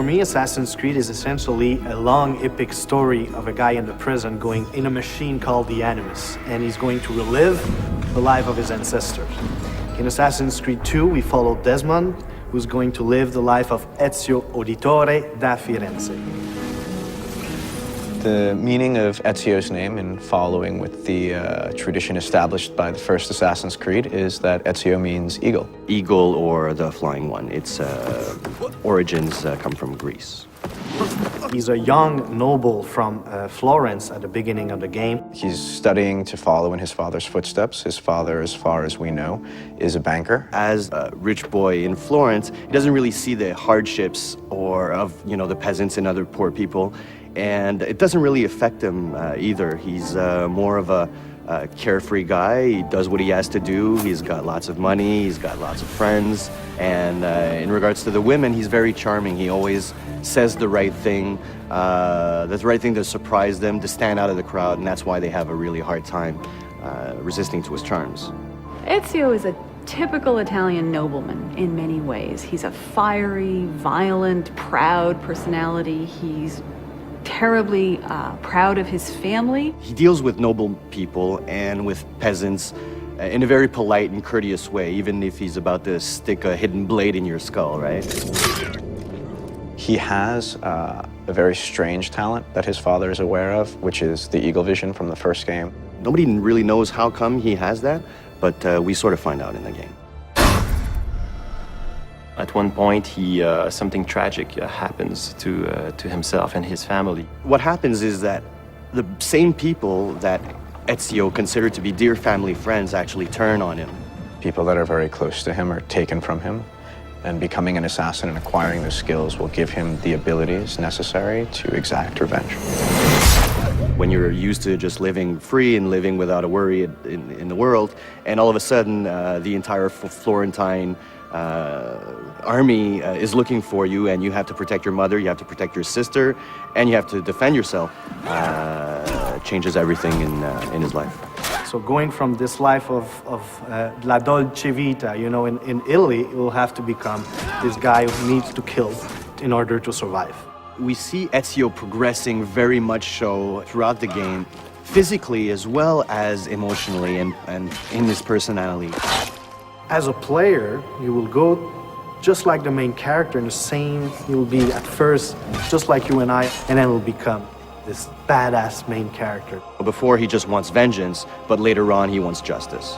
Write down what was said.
For me, Assassin's Creed is essentially a long, epic story of a guy in the prison going in a machine called the Animus, and he's going to relive the life of his ancestors. In Assassin's Creed 2, we follow Desmond, who's going to live the life of Ezio Auditore da Firenze. The meaning of Ezio's name, in following with the tradition established by the first Assassin's Creed, is that Ezio means eagle. Eagle or the flying one. Its origins come from Greece. He's a young noble from Florence at the beginning of the game. He's studying to follow in his father's footsteps. His father, as far as we know, is a banker. As a rich boy in Florence, he doesn't really see the hardships of the peasants and other poor people. And it doesn't really affect him either. He's more of a carefree guy. He does what he has to do. He's got lots of money. He's got lots of friends. And in regards to the women, he's very charming. He always says the right thing, the right thing to surprise them, to stand out of the crowd. And that's why they have a really hard time resisting to his charms. Ezio is a typical Italian nobleman in many ways. He's a fiery, violent, proud personality. He's terribly proud of his family. He deals with noble people and with peasants in a very polite and courteous way, even if he's about to stick a hidden blade in your skull, right? He has a very strange talent that his father is aware of, which is the eagle vision from the first game. Nobody really knows how come he has that, but we sort of find out in the game. At one point, something tragic happens to himself and his family. What happens is that the same people that Ezio considered to be dear family friends actually turn on him. People that are very close to him are taken from him, and becoming an assassin and acquiring those skills will give him the abilities necessary to exact revenge. When you're used to just living free and living without a worry in the world, and all of a sudden the entire Florentine army is looking for you, and you have to protect your mother, you have to protect your sister, and you have to defend yourself, changes everything in his life. So going from this life of la dolce vita, in Italy, it will have to become this guy who needs to kill in order to survive. We see Ezio progressing very much so throughout the game, physically as well as emotionally and in his personality. As a player, you will go just like the main character, in the same, you'll be at first just like you and I, and then will become this badass main character. Before he just wants vengeance, but later on he wants justice.